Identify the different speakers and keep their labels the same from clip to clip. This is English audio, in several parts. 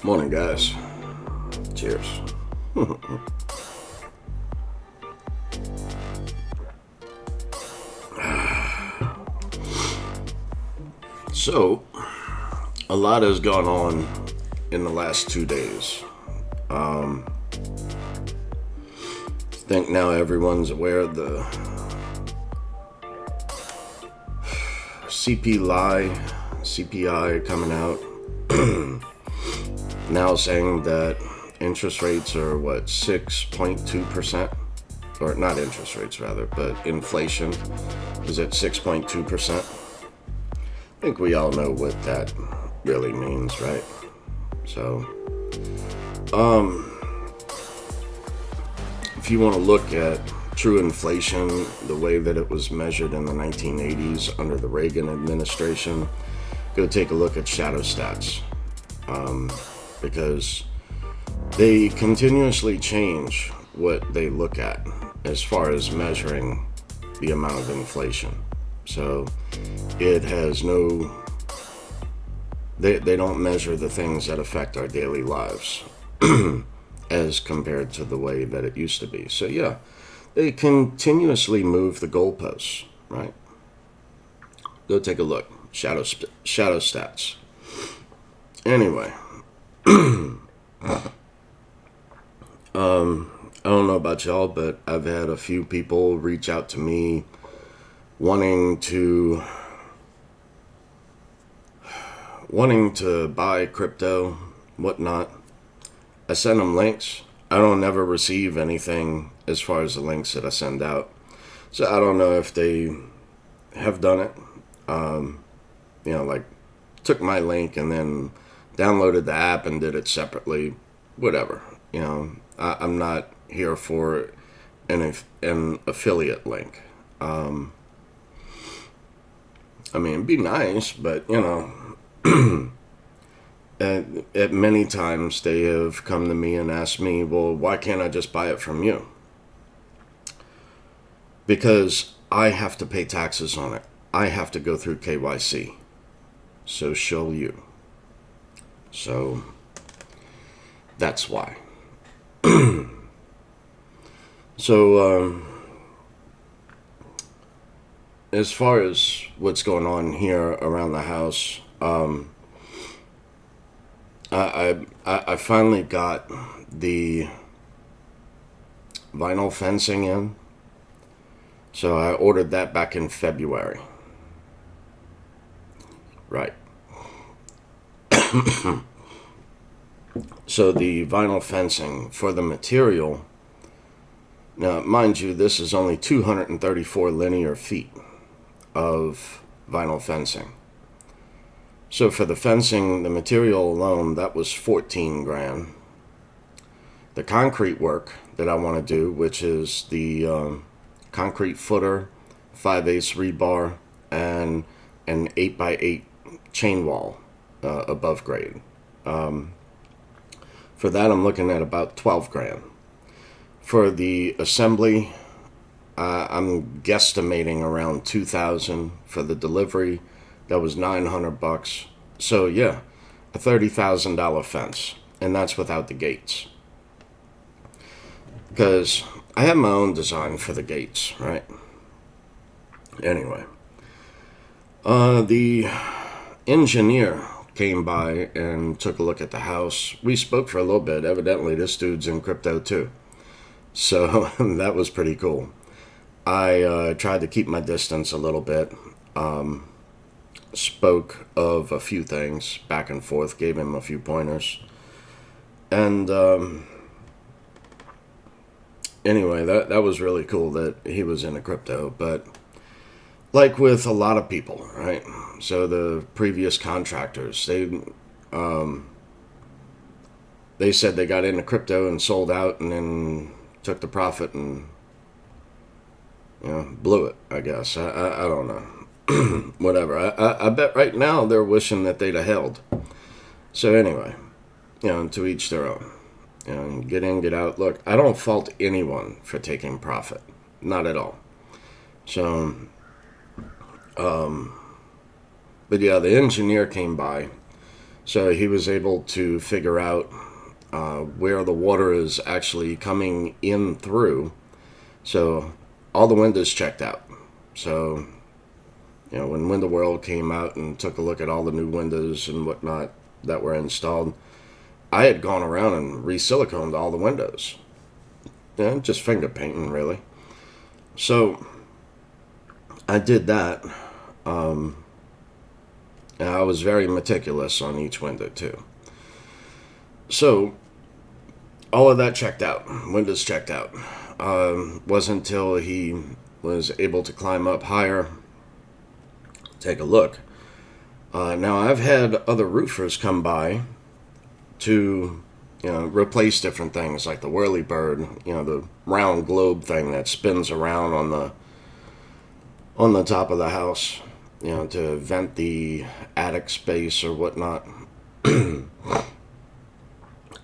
Speaker 1: Morning, guys. Cheers. So, a lot has gone on in the last 2 days. I think now everyone's aware of the CPI coming out. Now saying that interest rates are 6.2%, or not interest rates rather, but inflation is at 6.2%. I think we all know what that really means, right? So, if you want to look at true inflation, the way that it was measured in the 1980s under the Reagan administration, go take a look at shadow stats. Because they continuously change what they look at as far as measuring the amount of inflation. So it has they don't measure the things that affect our daily lives as compared to the way that it used to be. So yeah, they continuously move the goalposts, right? Go take a look. Shadow stats. Anyway. I don't know about y'all, but I've had a few people reach out to me wanting to buy crypto, whatnot. I send them links. I don't ever receive anything as far as the links that I send out. So I don't know if they have done it. Like took my link and then downloaded the app and did it separately, whatever. I'm not here for an affiliate link. It'd be nice, but at many times they have come to me and asked me, well, why can't I just buy it from you? Because I have to pay taxes on it. I have to go through KYC. So shall you. So that's why. So as far as what's going on here around the house, I finally got the vinyl fencing in. So I ordered that back in February. Right. So the vinyl fencing for the material, now mind you, this is only 234 linear feet of vinyl fencing. So for the fencing, the material alone, that was $14,000. The concrete work that I want to do, which is the concrete footer, 5/8 rebar, and an 8x8 chain wall above grade. For that, I'm looking at about $12,000. For the assembly, I'm guesstimating around $2,000 for the delivery. That was $900. So yeah, a $30,000 fence, and that's without the gates. Because I have my own design for the gates, right? Anyway, the engineer came by and took a look at the house. We spoke for a little bit. Evidently, this dude's in crypto too. So that was pretty cool. I tried to keep my distance a little bit. Spoke of a few things back and forth, gave him a few pointers. And anyway, that was really cool that he was into crypto. But like with a lot of people, right? So the previous contractors, they said they got into crypto and sold out and then took the profit and blew it, I guess. I don't know. Whatever. I bet right now they're wishing that they'd have held. So anyway, to each their own. Get in, get out. Look, I don't fault anyone for taking profit. Not at all. So, but yeah, the engineer came by. So he was able to figure out where the water is actually coming in through. So all the windows checked out. So, when Window World came out and took a look at all the new windows and whatnot that were installed, I had gone around and re-siliconed all the windows. Just finger painting, really. So I did that. And I was very meticulous on each window, too. So all of that checked out. Windows checked out. Wasn't until he was able to climb up higher, take a look. Now, I've had other roofers come by to replace different things like the whirly bird, the round globe thing that spins around on the top of the house, to vent the attic space or whatnot.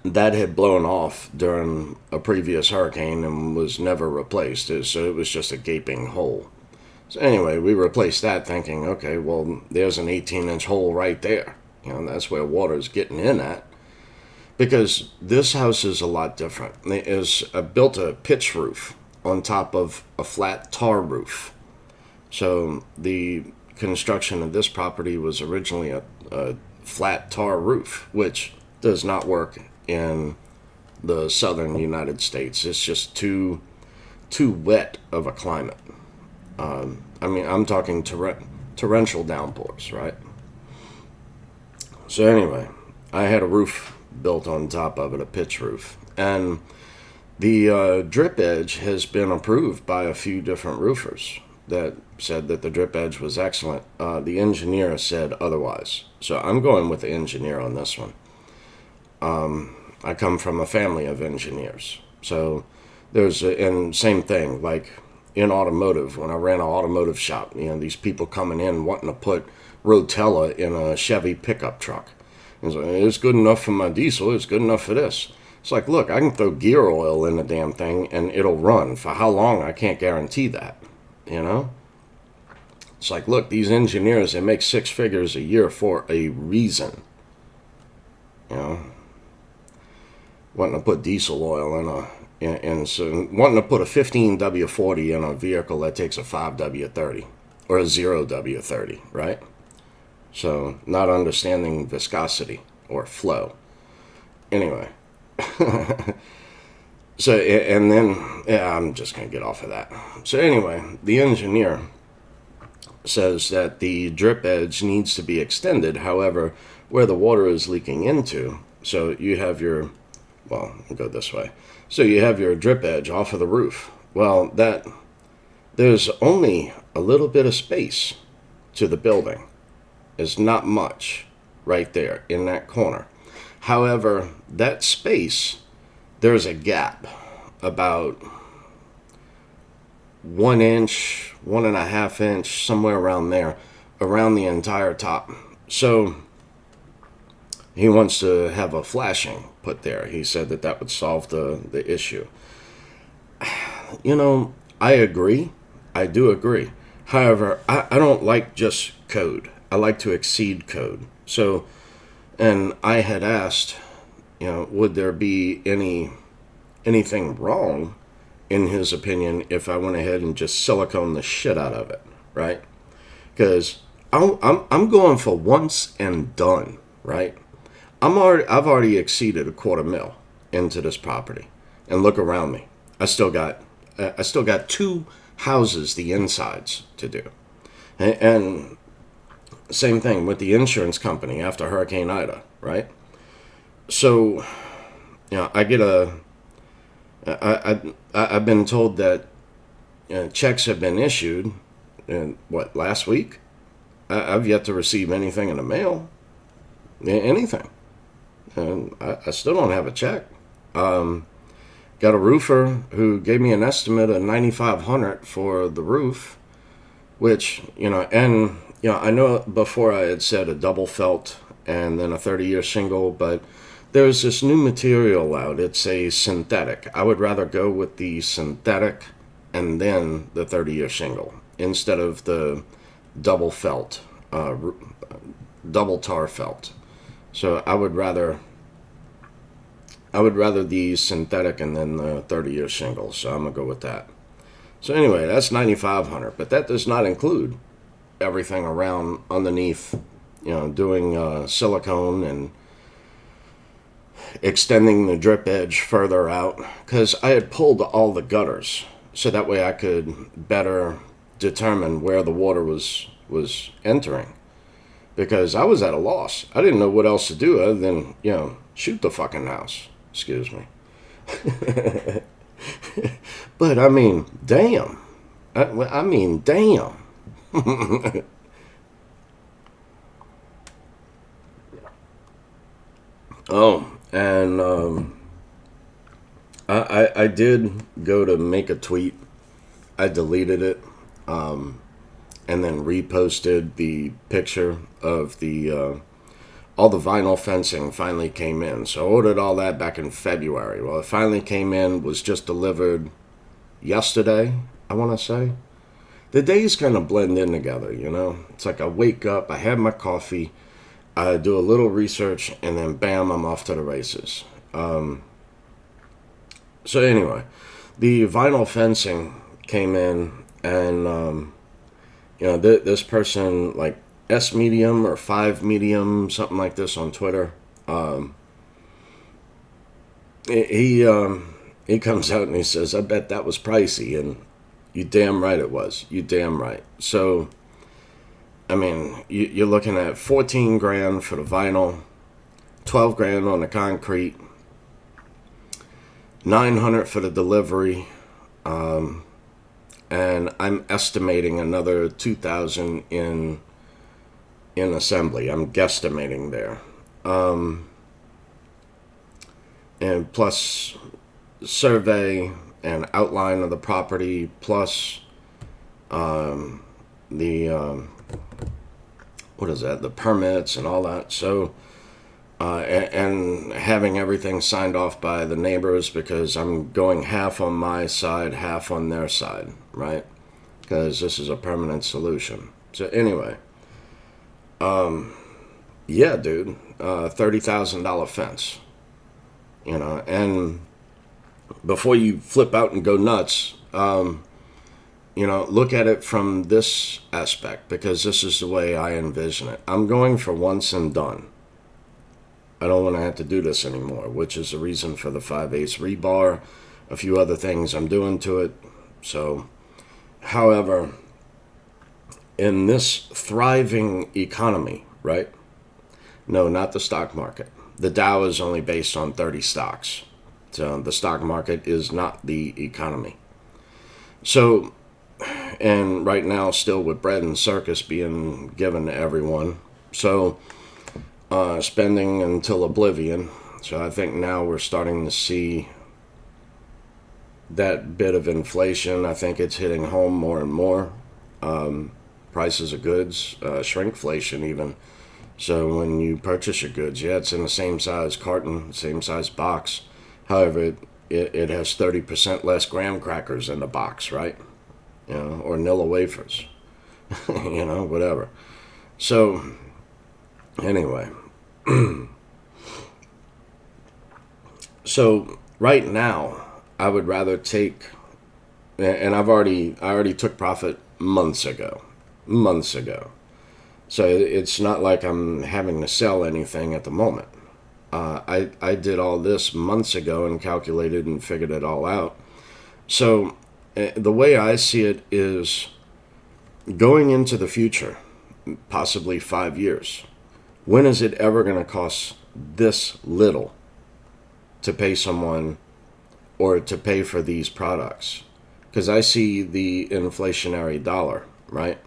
Speaker 1: That had blown off during a previous hurricane and was never replaced, so it was just a gaping hole. So anyway, we replaced that thinking, okay, well, there's an 18-inch hole right there. That's where water's getting in at. Because this house is a lot different. It is built a pitch roof on top of a flat tar roof. So the construction of this property was originally a flat tar roof, which does not work in the southern United States. It's just too wet of a climate. I'm talking torrential downpours, right? So anyway, I had a roof built on top of it, a pitch roof. And the drip edge has been approved by a few different roofers that said that the drip edge was excellent. The engineer said otherwise. So I'm going with the engineer on this one. I come from a family of engineers. So and same thing, like in automotive, when I ran an automotive shop, these people coming in wanting to put Rotella in a Chevy pickup truck. It's good enough for my diesel, it's good enough for this. It's like, look, I can throw gear oil in the damn thing and it'll run. For how long, I can't guarantee that, It's like, look, these engineers, they make six figures a year for a reason. Wanting to put diesel oil so wanting to put a 15W40 in a vehicle that takes a 5W30 or a 0W30, right? So, not understanding viscosity or flow. Anyway. So, and then, I'm just going to get off of that. So, anyway, the engineer says that the drip edge needs to be extended. However, where the water is leaking into, so you have your, well, I'll go this way. So, you have your drip edge off of the roof. Well, there's only a little bit of space to the building. Is not much right there in that corner. However, that space, there's a gap about 1 inch, 1.5 inch, somewhere around there, around the entire top. So he wants to have a flashing put there. He said that would solve the issue. I agree. I do agree. However, I don't like just code. I like to exceed code. So, and I had asked, would there be anything wrong, in his opinion, if I went ahead and just silicone the shit out of it, right? Because I'm going for once and done, right? I've already exceeded $250,000 into this property, and look around me. I still got 2 houses, the insides, to do, and same thing with the insurance company after Hurricane Ida, right? So, I get I've been told that checks have been issued, last week? I've yet to receive anything in the mail, anything. And I still don't have a check. Got a roofer who gave me an estimate of $9,500 for the roof, which, I know before I had said a double felt and then a 30-year shingle, but there's this new material out. It's a synthetic. I would rather go with the synthetic and then the 30-year shingle instead of the double felt, double tar felt. So I would rather the synthetic and then the 30-year shingle. So I'm gonna go with that. So anyway, that's $9,500, but that does not include everything around underneath, doing silicone and extending the drip edge further out, because I had pulled all the gutters so that way I could better determine where the water was entering, because I was at a loss. I didn't know what else to do other than shoot the fucking house. Excuse me. But I mean, damn. I mean, damn. Oh, and I did go to make a tweet. I deleted it, and then reposted the picture of the all the vinyl fencing finally came in. So I ordered all that back in February. Well, it finally came in, was just delivered yesterday, I want to say. The days kind of blend in together, It's like I wake up, I have my coffee, I do a little research, and then bam, I'm off to the races. So anyway, the vinyl fencing came in, and this person, like S medium or 5 medium, something like this on Twitter. He comes out and he says, "I bet that was pricey," and you damn right it was. You damn right. So, I mean, you're looking at 14 grand for the vinyl, 12 grand on the concrete, 900 for the delivery, and I'm estimating another 2,000 in assembly. I'm guesstimating there, and plus survey and outline of the property, plus the what is that? The permits and all that. So, and having everything signed off by the neighbors, because I'm going half on my side, half on their side, right? Because this is a permanent solution. So anyway, yeah, dude, $30,000 fence, and before you flip out and go nuts, look at it from this aspect, because this is the way I envision it. I'm going for once and done. I don't want to have to do this anymore, which is the reason for the 5/8 rebar, a few other things I'm doing to it. So, however, in this thriving economy, right? No, not the stock market. The Dow is only based on 30 stocks. So the stock market is not the economy. So, and right now, still with bread and circus being given to everyone. So, spending until oblivion. So I think now we're starting to see that bit of inflation. I think it's hitting home more and more. Prices of goods, shrinkflation even. So when you purchase your goods, yeah, it's in the same size carton, same size box. However, it has 30% less graham crackers in the box, right? Or Nilla wafers, whatever. So, anyway. So, right now, I would rather take, and I already took profit months ago. So, it's not like I'm having to sell anything at the moment. I did all this months ago and calculated and figured it all out. So the way I see it is going into the future, possibly 5 years. When is it ever going to cost this little to pay someone or to pay for these products? Because I see the inflationary dollar, right?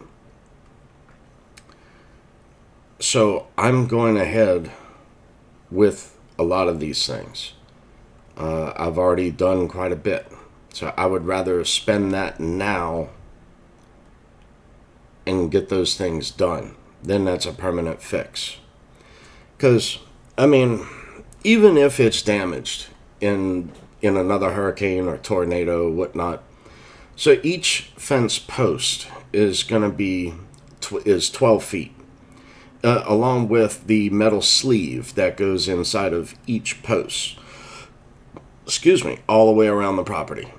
Speaker 1: So I'm going ahead with a lot of these things. I've already done quite a bit. So I would rather spend that now and get those things done. Then that's a permanent fix. Because, I mean, even if it's damaged in another hurricane or tornado, whatnot, so each fence post is going to be is 12 feet, along with the metal sleeve that goes inside of each post. Excuse me, all the way around the property.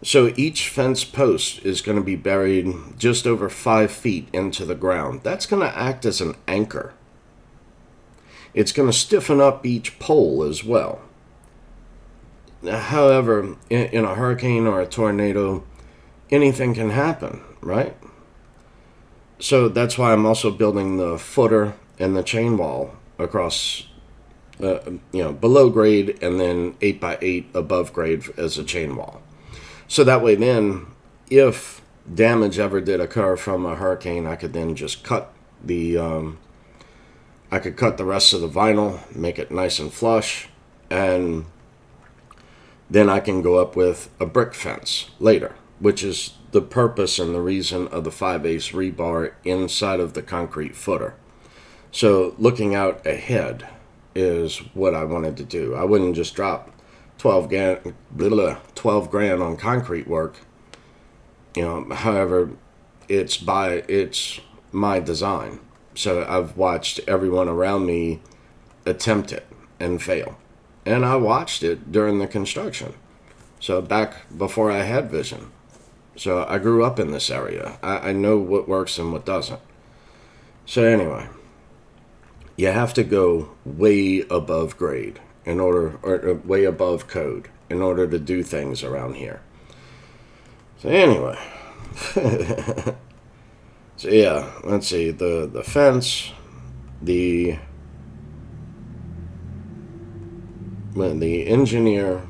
Speaker 1: So each fence post is going to be buried just over 5 feet into the ground. That's going to act as an anchor. It's going to stiffen up each pole as well. However, in a hurricane or a tornado, anything can happen, right? So that's why I'm also building the footer and the chain wall across, below grade, and then 8x8 above grade as a chain wall. So that way then, if damage ever did occur from a hurricane, I could then just cut the rest of the vinyl, make it nice and flush, and then I can go up with a brick fence later, which is the purpose and the reason of the 5/8 rebar inside of the concrete footer. So looking out ahead is what I wanted to do. I wouldn't just drop 12 grand on concrete work. However, it's my design. So I've watched everyone around me attempt it and fail. And I watched it during the construction. So back before I had vision. So I grew up in this area. I know what works and what doesn't. So anyway, you have to go way above grade or way above code in order to do things around here. So anyway, so yeah, let's see, the fence, the engineer,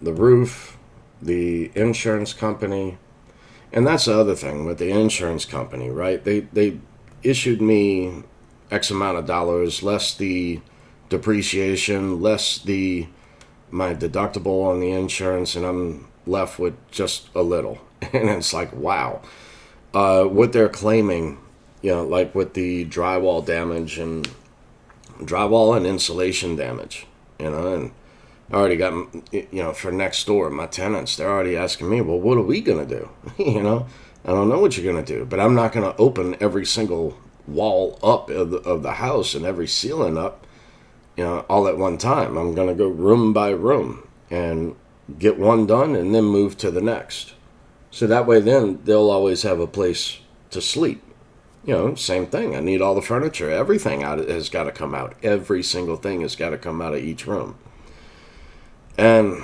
Speaker 1: the roof, the insurance company, and that's the other thing with the insurance company, right? They issued me X amount of dollars, less the depreciation, less my deductible on the insurance, and I'm left with just a little. And it's like, wow. What they're claiming, like with the drywall and insulation damage, and I already got, for next door, my tenants, they're already asking me, well, what are we going to do? I don't know what you're going to do, but I'm not going to open every single wall up of the house and every ceiling up, all at one time. I'm going to go room by room and get one done and then move to the next. So that way then they'll always have a place to sleep. Same thing. I need all the furniture. Everything has got to come out. Every single thing has got to come out of each room. And,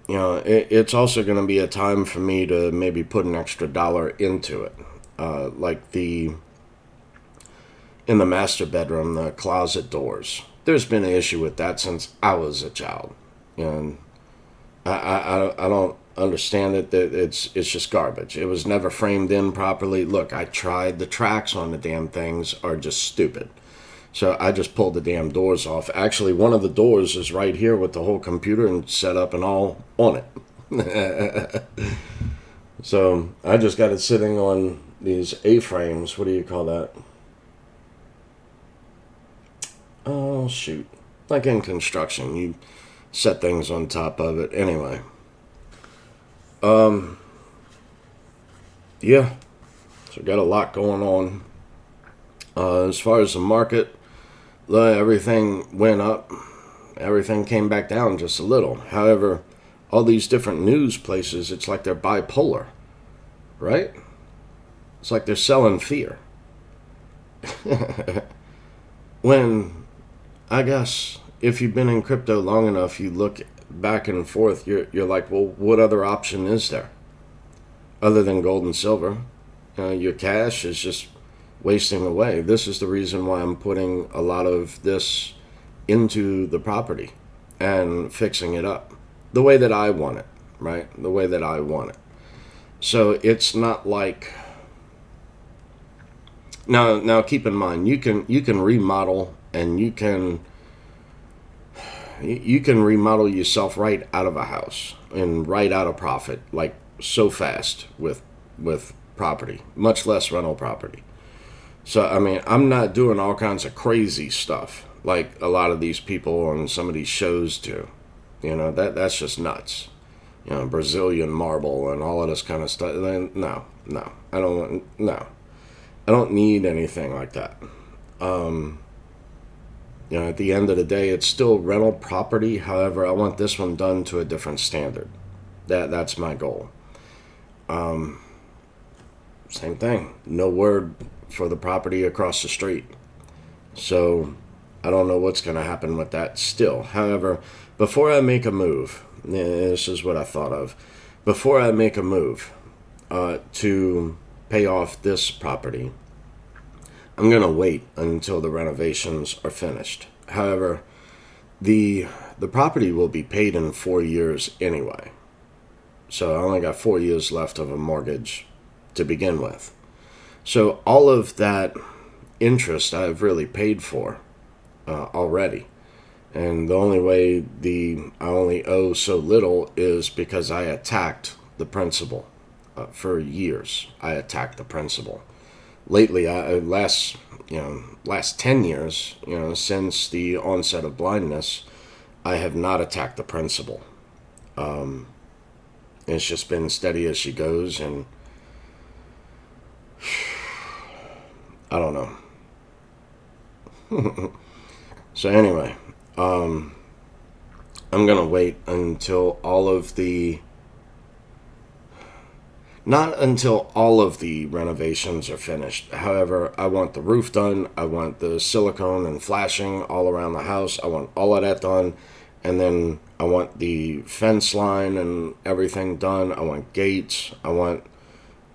Speaker 1: it's also going to be a time for me to maybe put an extra dollar into it. Like in the master bedroom, the closet doors. There's been an issue with that since I was a child. And I don't understand it. That it's just garbage. It was never framed in properly. Look, I tried. The tracks on the damn things are just stupid. So I just pulled the damn doors off. Actually, one of the doors is right here with the whole computer and set up and all on it. So I just got it sitting on these A-frames. What do you call that? Oh, shoot. Like in construction, you set things on top of it. Anyway. Yeah. So got a lot going on. As far as the market, everything went up. Everything came back down just a little. However, all these different news places, it's like they're bipolar, right? It's like they're selling fear. When, I guess, if you've been in crypto long enough, you look back and forth, you're like, well, what other option is there? Other than gold and silver. Your cash is just wasting away. This is the reason why I'm putting a lot of this into the property and fixing it up the way that I want it, right? The way that I want it. So it's not like now keep in mind, you can remodel, and you can remodel yourself right out of a house and right out of profit, like so fast with property, much less rental property. So, I mean, I'm not doing all kinds of crazy stuff like a lot of these people on some of these shows do. That's just nuts. Brazilian marble and all of this kind of stuff. No, I don't need anything like that. At the end of the day, it's still rental property. However, I want this one done to a different standard. That's my goal. Same thing. No word for the property across the street. So I don't know what's going to happen with that still. However, before I make a move, this is what I thought of. Before I make a move to pay off this property, I'm going to wait until the renovations are finished. However, the property will be paid in 4 years anyway. So I only got 4 years left of a mortgage to begin with. So all of that interest I've really paid for already. And the only way I only owe so little is because I attacked the principal. For years, I attacked the principal. Lately, last 10 years, since the onset of blindness, I have not attacked the principal. It's just been steady as she goes, and I don't know. So anyway, I'm gonna wait until not until all of the renovations are finished. However, I want the roof done. I want the silicone and flashing all around the house. I want all of that done. And then I want the fence line and everything done. I want gates. I want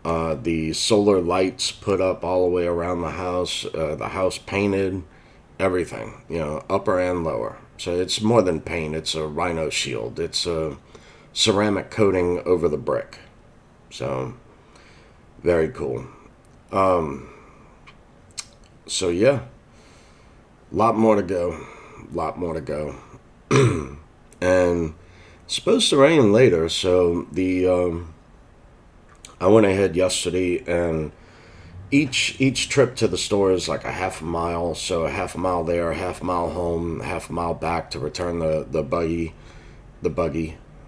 Speaker 1: the solar lights put up all the way around the house painted, everything, upper and lower. So it's more than paint. It's a rhino shield. It's a ceramic coating over the brick. So, very cool. So yeah, lot more to go. And it's supposed to rain later, so I went ahead yesterday, and each trip to the store is like a half a mile, so a half a mile there, a half a mile home, a half a mile back to return the buggy.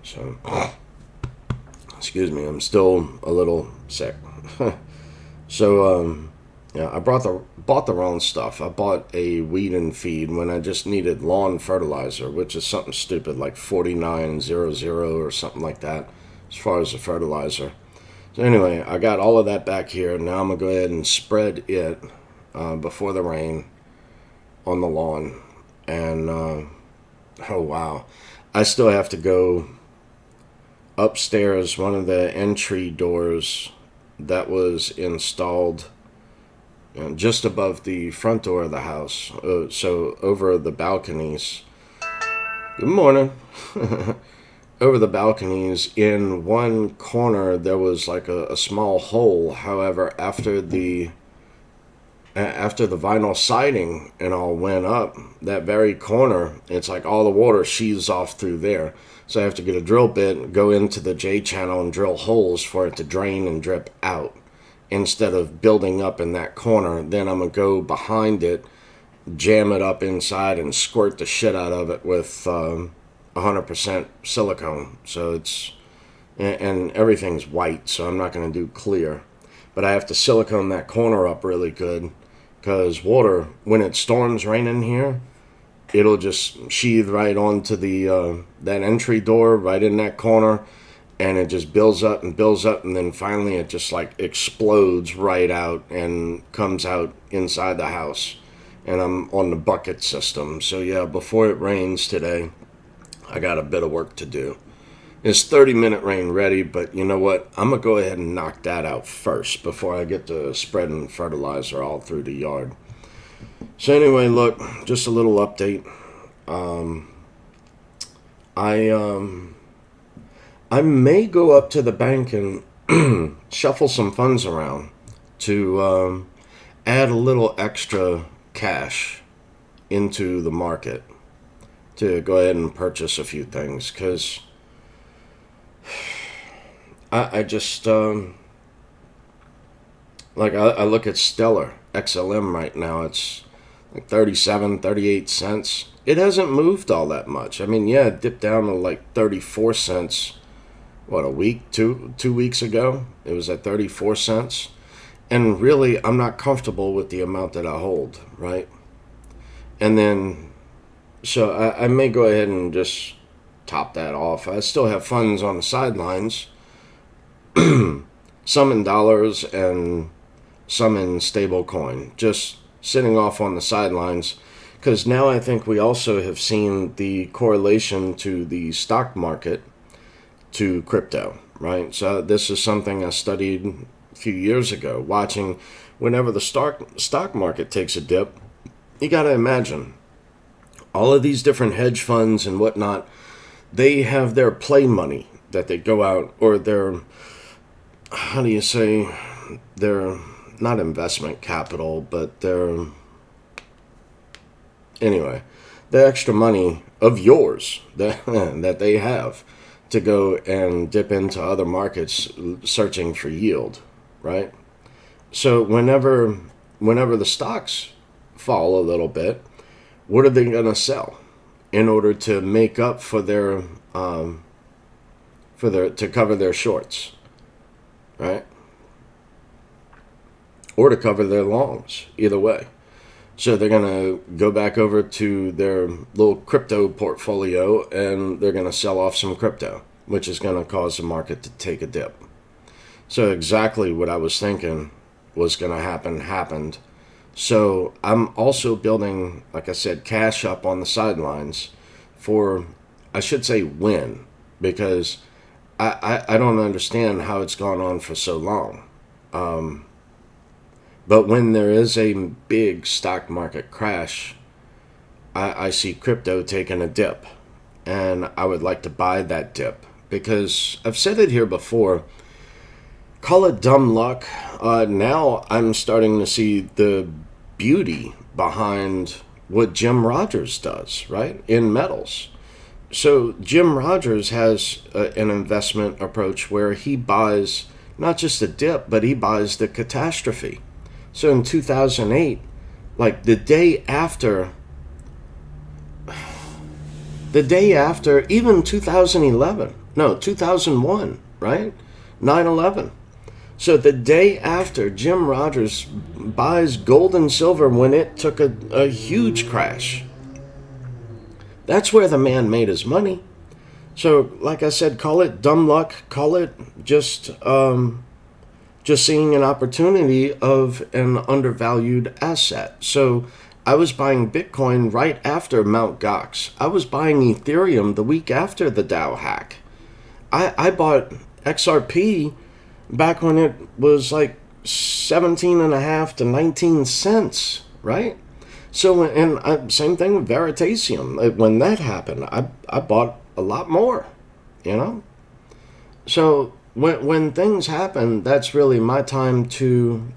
Speaker 1: So excuse me, I'm still a little sick. So I bought the wrong stuff. I bought a weed and feed when I just needed lawn fertilizer, which is something stupid like 4900 or something like that as far as the fertilizer. So anyway, I got all of that back here. Now I'm going to go ahead and spread it before the rain on the lawn. And, oh wow, I still have to go upstairs. One of the entry doors that was installed just above the front door of the house. So over the balconies. Good morning. Over the balconies, in one corner there was like a small hole. However, after the vinyl siding and all went up, that very corner, it's like all the water sheaves off through there. So I have to get a drill bit, go into the J channel and drill holes for it to drain and drip out. Instead of building up in that corner, then I'm going to go behind it, jam it up inside, and squirt the shit out of it with 100% silicone. So and everything's white, so I'm not going to do clear. But I have to silicone that corner up really good, because water, when it storms rain in here, it'll just sheathe right onto that entry door right in that corner, and it just builds up, and then finally it just like explodes right out and comes out inside the house. And I'm on the bucket system. So yeah, before it rains today, I got a bit of work to do. It's 30-minute rain ready, but you know what? I'm going to go ahead and knock that out first before I get to spreading fertilizer all through the yard. So anyway, look, just a little update. I may go up to the bank and shuffle some funds around to add a little extra cash into the market to go ahead and purchase a few things, because I just Like I look at Stellar XLM right now. It's like 37, 38 cents. It hasn't moved all that much. I mean, yeah, it dipped down to like 34 cents. What, a week, 2 weeks ago? It was at 34 cents. And really, I'm not comfortable with the amount that I hold, right? And then, so I may go ahead and just top that off. I still have funds on the sidelines, some in dollars and some in stable coin, just sitting off on the sidelines. Because now I think we also have seen the correlation to the stock market to crypto, right? So this is something I studied a few years ago, watching whenever the stock market takes a dip. You got to imagine all of these different hedge funds and whatnot, they have their play money that they go out, or their, how do you say, their, not investment capital, but their, anyway, the extra money of yours that they have to go and dip into other markets searching for yield, right? So whenever the stocks fall a little bit, what are they going to sell in order to make up for their to cover their shorts, right? Or to cover their longs, either way. So they're going to go back over to their little crypto portfolio and they're going to sell off some crypto, which is going to cause the market to take a dip. So exactly what I was thinking was going to happen happened. So I'm also building, like I said, cash up on the sidelines for, I should say, when, because I don't understand how it's gone on for so long. But when there is a big stock market crash, I see crypto taking a dip. And I would like to buy that dip. Because I've said it here before, call it dumb luck. Now I'm starting to see the beauty behind what Jim Rodgers does, right, in metals. So Jim Rodgers has an investment approach where he buys not just a dip, but he buys the catastrophe. So in 2008, like the day after, even 2001, right? 9/11. So the day after, Jim Rodgers buys gold and silver when it took a huge crash. That's where the man made his money. So, like I said, call it dumb luck, call it just seeing an opportunity of an undervalued asset. So I was buying Bitcoin right after Mt. Gox. I was buying Ethereum the week after the Dow hack. I bought XRP back when it was like 17.5 to 19 cents, right? So, and same thing with Veritasium. When that happened, I bought a lot more, you know? So when things happen, that's really my time to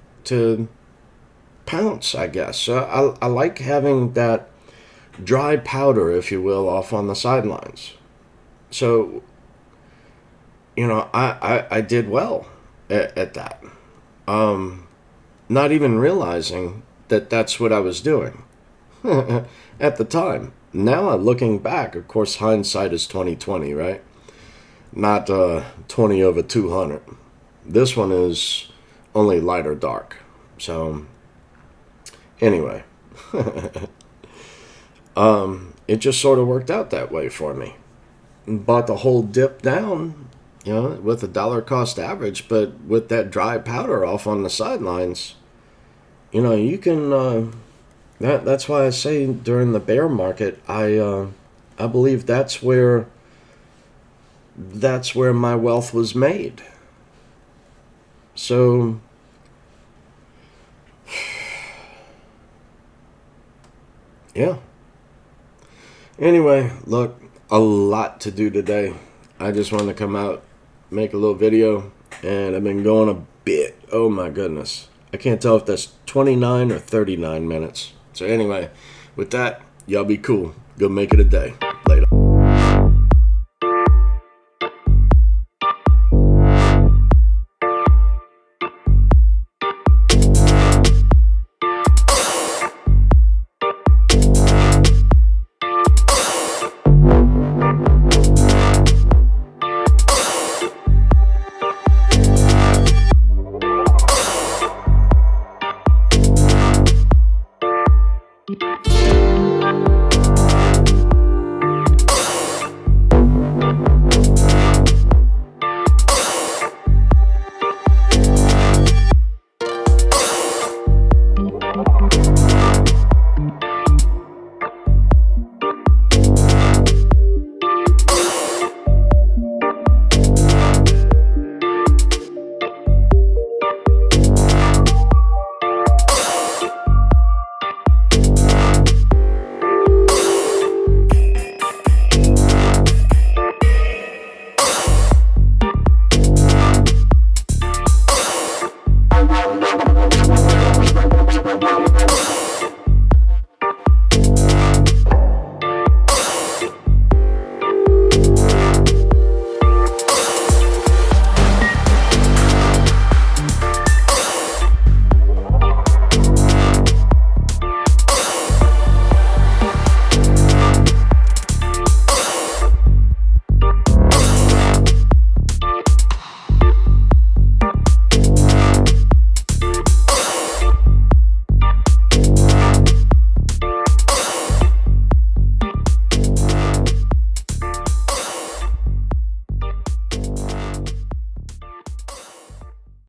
Speaker 1: pounce, I guess. So I like having that dry powder, if you will, off on the sidelines. So, you know, I did well at that. Not even realizing that that's what I was doing at the time. Now, looking back, of course, hindsight is 20/20, right? Not 20/200. This one is only light or dark. So, anyway, it just sort of worked out that way for me. Bought the whole dip down, you know, with a dollar cost average, but with that dry powder off on the sidelines, you know, you can. That's why I say during the bear market, I believe that's where my wealth was made. So, yeah. Anyway, look, a lot to do today. I just wanted to come out, make a little video, and I've been going a bit. Oh my goodness. I can't tell if that's 29 or 39 minutes. So anyway, with that, y'all be cool. Go make it a day.